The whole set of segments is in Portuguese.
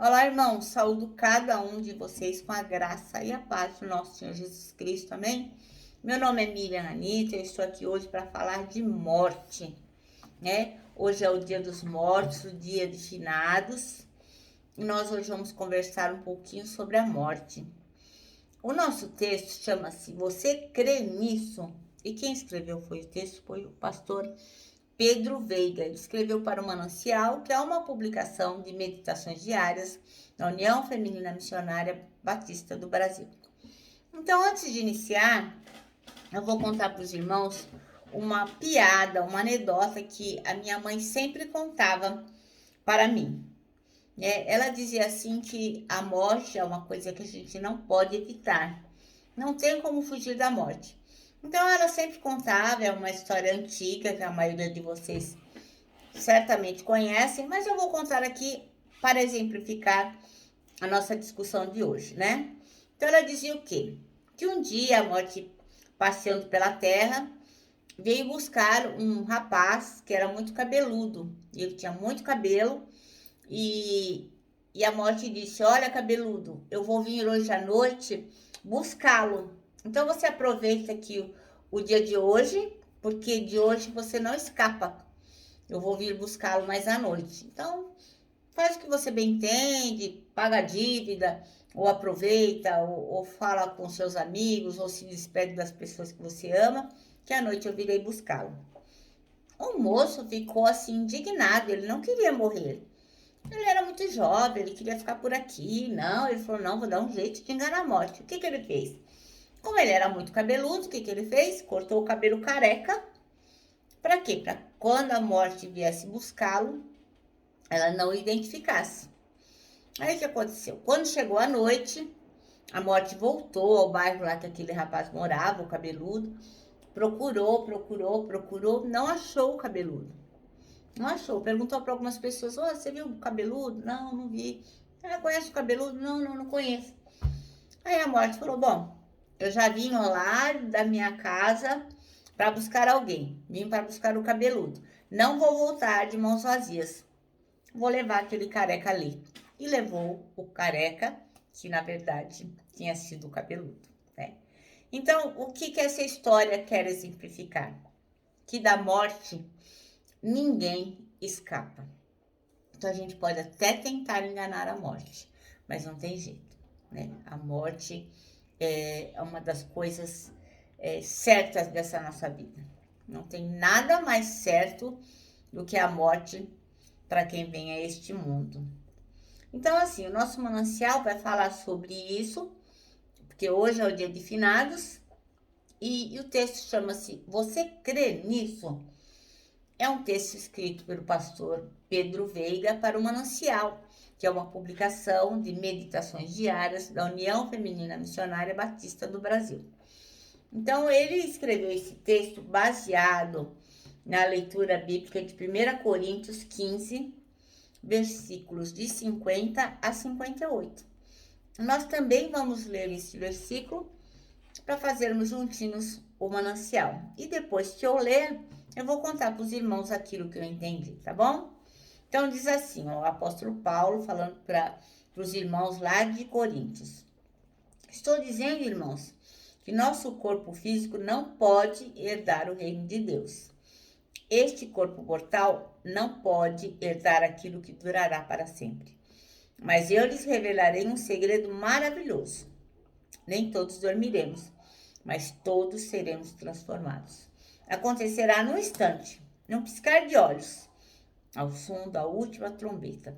Olá, irmãos, saúdo cada um de vocês com a graça e a paz do nosso Senhor Jesus Cristo, amém? Meu nome é Miriam Anita, eu estou aqui hoje para falar de morte, né? Hoje é o dia dos mortos, o dia de finados, e nós hoje vamos conversar um pouquinho sobre a morte. O nosso texto chama-se Você Crê Nisso? E quem escreveu foi o texto, foi o pastor Pedro Veiga. Ele escreveu para o Manancial, que é uma publicação de meditações diárias da União Feminina Missionária Batista do Brasil. Então, antes de iniciar, eu vou contar para os irmãos uma piada, uma anedota que a minha mãe sempre contava para mim. Ela dizia assim que a morte é uma coisa que a gente não pode evitar. Não tem como fugir da morte. Então, ela sempre contava, é uma história antiga que a maioria de vocês certamente conhecem, mas eu vou contar aqui para exemplificar a nossa discussão de hoje, né? Então ela dizia o quê? Que um dia a morte, passeando pela terra, veio buscar um rapaz que era muito cabeludo. Ele tinha muito cabelo e a morte disse: Olha, cabeludo, eu vou vir hoje à noite buscá-lo. Então você aproveita aqui o dia de hoje, porque de hoje você não escapa. Eu vou vir buscá-lo mais à noite. Então, faz o que você bem entende, paga a dívida, ou aproveita, ou fala com seus amigos, ou se despede das pessoas que você ama, que à noite eu virei buscá-lo. O moço ficou assim indignado, ele não queria morrer. Ele era muito jovem, ele queria ficar por aqui. Não, ele falou, não, vou dar um jeito de enganar a morte. O que ele fez? Como ele era muito cabeludo, o que ele fez? Cortou o cabelo careca. Para quê? Para quando a morte viesse buscá-lo, ela não identificasse. Aí o que aconteceu? Quando chegou a noite, a morte voltou ao bairro lá que aquele rapaz morava, o cabeludo. Procurou, não achou o cabeludo. Não achou. Perguntou para algumas pessoas: oh, você viu o cabeludo? Não, não vi. Conhece o cabeludo? Não, não conheço. Aí a morte falou: bom, eu já vim lá da minha casa para buscar alguém. Vim para buscar o cabeludo. Não vou voltar de mãos vazias. Vou levar aquele careca ali. E levou o careca, que na verdade tinha sido o cabeludo, né? Então, o que essa história quer exemplificar? Que da morte ninguém escapa. Então, a gente pode até tentar enganar a morte, mas não tem jeito, né? A morte é uma das coisas certas dessa nossa vida. Não tem nada mais certo do que a morte para quem vem a este mundo. Então, assim, o nosso manancial vai falar sobre isso, porque hoje é o dia de finados, e o texto chama-se Você Crê Nisso? É um texto escrito pelo pastor Pedro Veiga para o Manancial, que é uma publicação de meditações diárias da União Feminina Missionária Batista do Brasil. Então, ele escreveu esse texto baseado na leitura bíblica de 1 Coríntios 15, versículos de 50 a 58. Nós também vamos ler esse versículo para fazermos juntinhos o manancial. E depois que eu ler, eu vou contar para os irmãos aquilo que eu entendi, tá bom? Então diz assim, ó, o apóstolo Paulo falando para os irmãos lá de Coríntios. Estou dizendo, irmãos, que nosso corpo físico não pode herdar o reino de Deus. Este corpo mortal não pode herdar aquilo que durará para sempre. Mas eu lhes revelarei um segredo maravilhoso. Nem todos dormiremos, mas todos seremos transformados. Acontecerá num instante, num piscar de olhos, ao som da última trombeta.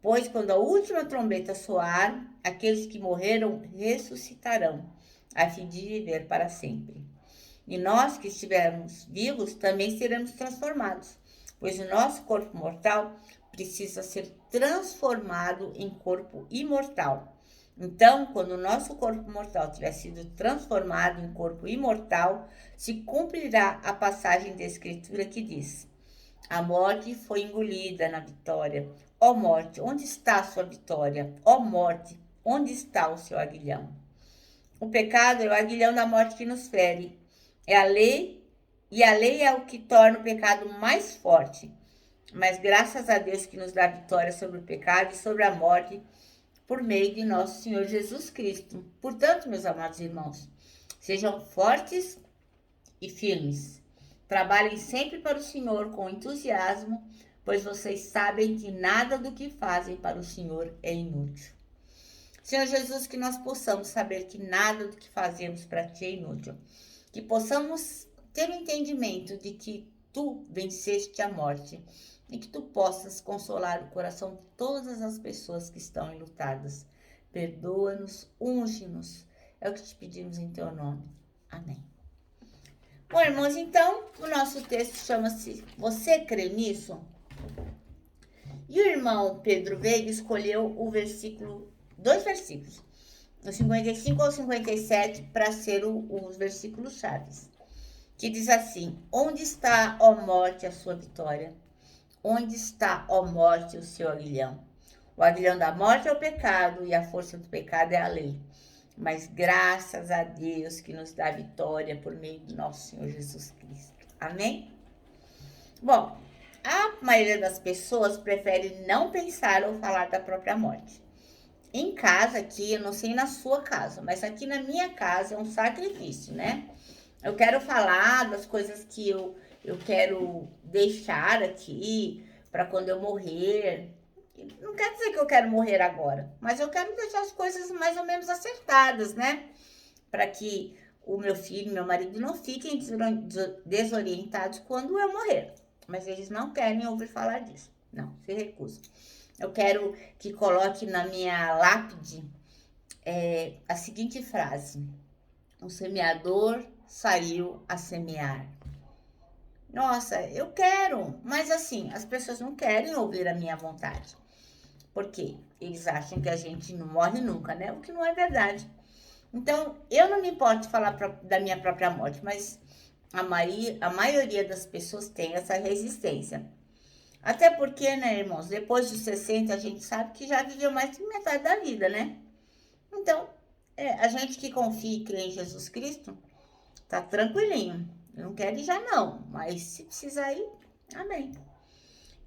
Pois quando a última trombeta soar, aqueles que morreram ressuscitarão, a fim de viver para sempre. E nós que estivermos vivos também seremos transformados, pois o nosso corpo mortal precisa ser transformado em corpo imortal. Então, quando o nosso corpo mortal tiver sido transformado em corpo imortal, se cumprirá a passagem da Escritura que diz: a morte foi engolida na vitória. Ó morte, onde está a sua vitória? Ó morte, onde está o seu aguilhão? O pecado é o aguilhão da morte que nos fere. É a lei, e a lei é o que torna o pecado mais forte. Mas graças a Deus que nos dá vitória sobre o pecado e sobre a morte por meio de nosso Senhor Jesus Cristo. Portanto, meus amados irmãos, sejam fortes e firmes. Trabalhem sempre para o Senhor com entusiasmo, pois vocês sabem que nada do que fazem para o Senhor é inútil. Senhor Jesus, que nós possamos saber que nada do que fazemos para Ti é inútil. Que possamos ter o entendimento de que Tu venceste a morte e que Tu possas consolar o coração de todas as pessoas que estão enlutadas. Perdoa-nos, unge-nos. É o que te pedimos em Teu nome. Amém. Bom, irmãos, então, o nosso texto chama-se Você crê nisso? E o irmão Pedro Veiga escolheu dois versículos, o 55 ao 57, para ser os versículos chaves, que diz assim: Onde está, ó morte, a sua vitória? Onde está, ó morte, o seu aguilhão? O aguilhão da morte é o pecado, e a força do pecado é a lei. Mas graças a Deus que nos dá vitória por meio do nosso Senhor Jesus Cristo. Amém? Bom, a maioria das pessoas prefere não pensar ou falar da própria morte. Em casa aqui, eu não sei na sua casa, mas aqui na minha casa é um sacrifício, né? Eu quero falar das coisas que eu quero deixar aqui para quando eu morrer. Não quer dizer que eu quero morrer agora, mas eu quero deixar as coisas mais ou menos acertadas, né? Para que o meu filho e meu marido não fiquem desorientados quando eu morrer. Mas eles não querem ouvir falar disso. Não, se recusam. Eu quero que coloque na minha lápide a seguinte frase: o semeador saiu a semear. Nossa, eu quero, mas assim, as pessoas não querem ouvir a minha vontade. Por quê? Eles acham que a gente não morre nunca, né? O que não é verdade. Então, eu não me importo de falar da minha própria morte, mas a maioria das pessoas tem essa resistência. Até porque, né, irmãos, depois dos 60, a gente sabe que já viveu mais de metade da vida, né? Então, a gente que confia e crê em Jesus Cristo, tá tranquilinho. Não quer ir já não, mas se precisar ir, amém.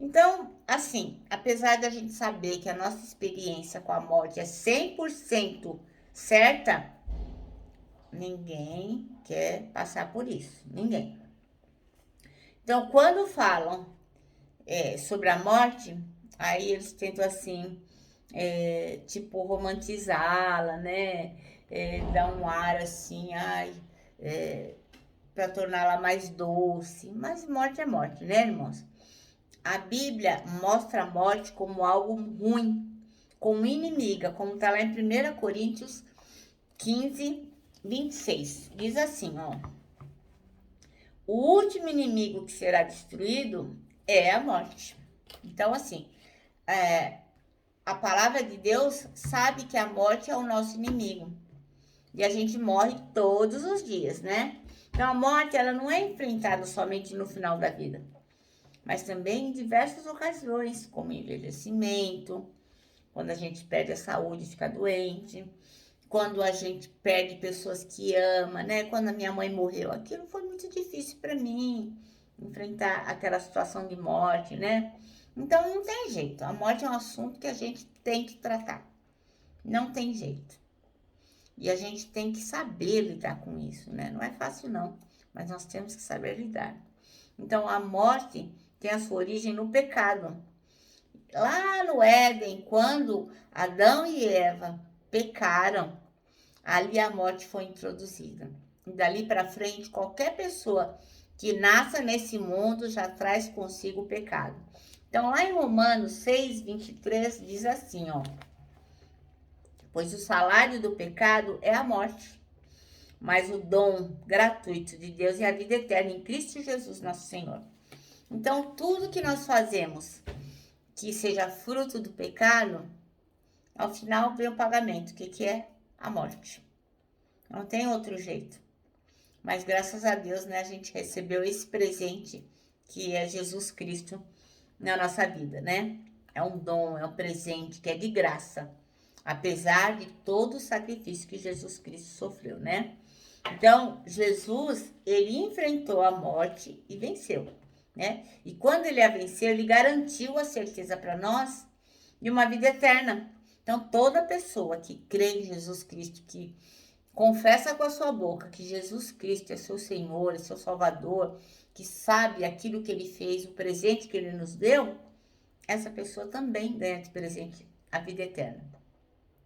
Então, assim, apesar da gente saber que a nossa experiência com a morte é 100% certa, ninguém quer passar por isso, ninguém. Então, quando falam sobre a morte, aí eles tentam assim, tipo, romantizá-la, né? Dar um ar assim, para torná-la mais doce. Mas morte é morte, né, irmãos? A Bíblia mostra a morte como algo ruim, como inimiga, como está lá em 1 Coríntios 15, 26. Diz assim, ó: o último inimigo que será destruído é a morte. Então, assim, a palavra de Deus sabe que a morte é o nosso inimigo. E a gente morre todos os dias, né? Então, a morte, ela não é enfrentada somente no final da vida, mas também em diversas ocasiões, como envelhecimento, quando a gente perde a saúde e fica doente, quando a gente perde pessoas que ama, né? Quando a minha mãe morreu, aquilo foi muito difícil para mim, enfrentar aquela situação de morte, né? Então, não tem jeito. A morte é um assunto que a gente tem que tratar. Não tem jeito. E a gente tem que saber lidar com isso, né? Não é fácil, não. Mas nós temos que saber lidar. Então, a morte tem a sua origem no pecado. Lá no Éden, quando Adão e Eva pecaram, ali a morte foi introduzida. E dali para frente, qualquer pessoa que nasça nesse mundo já traz consigo o pecado. Então, lá em Romanos 6, 23, diz assim, ó: pois o salário do pecado é a morte, mas o dom gratuito de Deus é a vida eterna em Cristo Jesus, nosso Senhor. Então, tudo que nós fazemos que seja fruto do pecado, ao final vem o pagamento, que é a morte. Não tem outro jeito. Mas graças a Deus, né, a gente recebeu esse presente que é Jesus Cristo na nossa vida, né? É um dom, é um presente que é de graça, apesar de todo o sacrifício que Jesus Cristo sofreu, né? Então, Jesus, ele enfrentou a morte e venceu. né? E quando ele a venceu, ele garantiu a certeza para nós de uma vida eterna. Então, toda pessoa que crê em Jesus Cristo, que confessa com a sua boca que Jesus Cristo é seu Senhor, é seu Salvador, que sabe aquilo que ele fez, o presente que ele nos deu, essa pessoa também ganha de presente a vida eterna.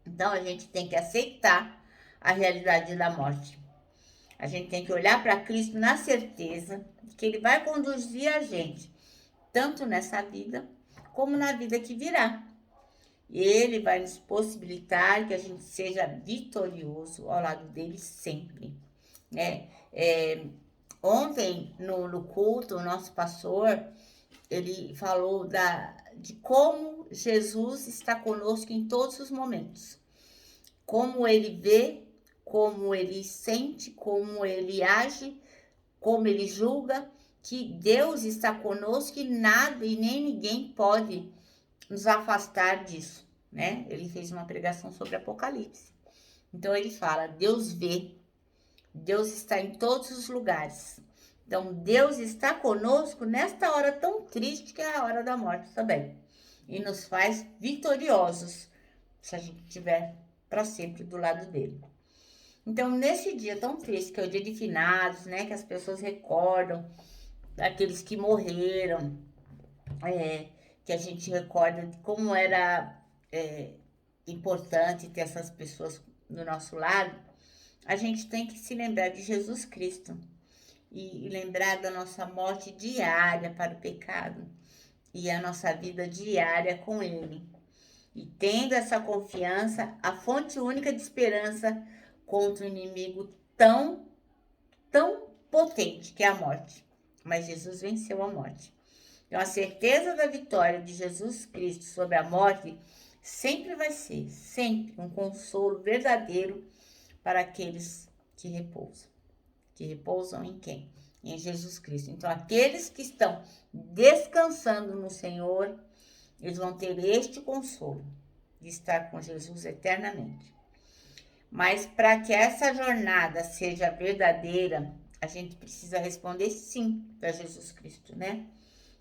Então, a gente tem que aceitar a realidade da morte. A gente tem que olhar para Cristo na certeza de que ele vai conduzir a gente, tanto nessa vida, como na vida que virá. Ele vai nos possibilitar que a gente seja vitorioso ao lado dele sempre, né? Ontem, no culto, o nosso pastor, ele falou de como Jesus está conosco em todos os momentos. Como ele vê, como ele sente, como ele age, como ele julga, que Deus está conosco e nada e nem ninguém pode nos afastar disso, né? Ele fez uma pregação sobre Apocalipse. Então ele fala, Deus vê, Deus está em todos os lugares. Então Deus está conosco nesta hora tão triste que é a hora da morte também. E nos faz vitoriosos se a gente estiver para sempre do lado dele. Então nesse dia tão triste, que é o dia de finados, né? Que as pessoas recordam daqueles que morreram, que a gente recorda de como era importante ter essas pessoas do nosso lado, a gente tem que se lembrar de Jesus Cristo e lembrar da nossa morte diária para o pecado e a nossa vida diária com Ele. E tendo essa confiança, a fonte única de esperança contra um inimigo tão potente que é a morte. Mas Jesus venceu a morte. Então, a certeza da vitória de Jesus Cristo sobre a morte sempre vai ser, sempre, um consolo verdadeiro para aqueles que repousam. Que repousam em quem? Em Jesus Cristo. Então, aqueles que estão descansando no Senhor, eles vão ter este consolo de estar com Jesus eternamente. Mas para que essa jornada seja verdadeira, a gente precisa responder sim para Jesus Cristo, né?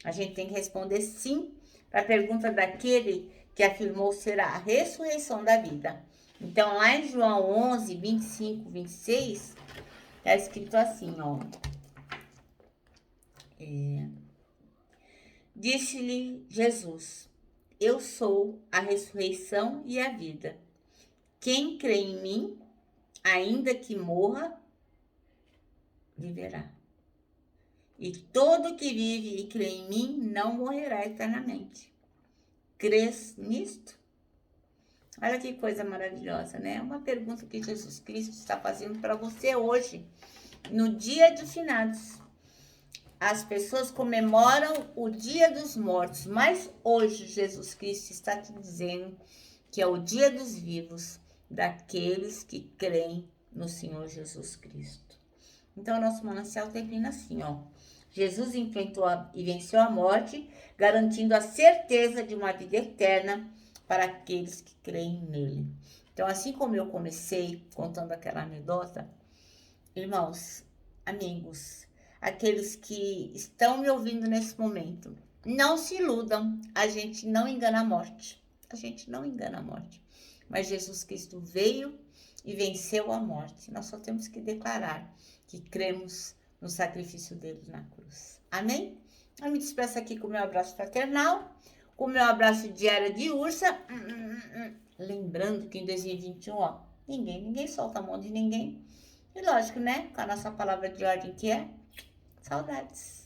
A gente tem que responder sim para a pergunta daquele que afirmou ser a ressurreição da vida. Então, lá em João 11, 25, 26, está escrito assim, ó. Disse-lhe Jesus, eu sou a ressurreição e a vida. Quem crê em mim, ainda que morra, viverá. E todo que vive e crê em mim não morrerá eternamente. Crês nisto? Olha que coisa maravilhosa, né? Uma pergunta que Jesus Cristo está fazendo para você hoje, no dia de finados. As pessoas comemoram o dia dos mortos, mas hoje Jesus Cristo está te dizendo que é o dia dos vivos, daqueles que creem no Senhor Jesus Cristo. Então, o nosso manancial termina assim, ó. Jesus enfrentou e venceu a morte, garantindo a certeza de uma vida eterna para aqueles que creem nele. Então, assim como eu comecei contando aquela anedota, irmãos, amigos, aqueles que estão me ouvindo nesse momento, não se iludam, a gente não engana a morte. A gente não engana a morte. Mas Jesus Cristo veio e venceu a morte. Nós só temos que declarar que cremos no sacrifício dele na cruz. Amém? Eu me despeço aqui com o meu abraço fraternal, com o meu abraço diário de ursa. Lembrando que em 2021, ó, ninguém solta a mão de ninguém. E lógico, né? Com a nossa palavra de ordem que é saudades.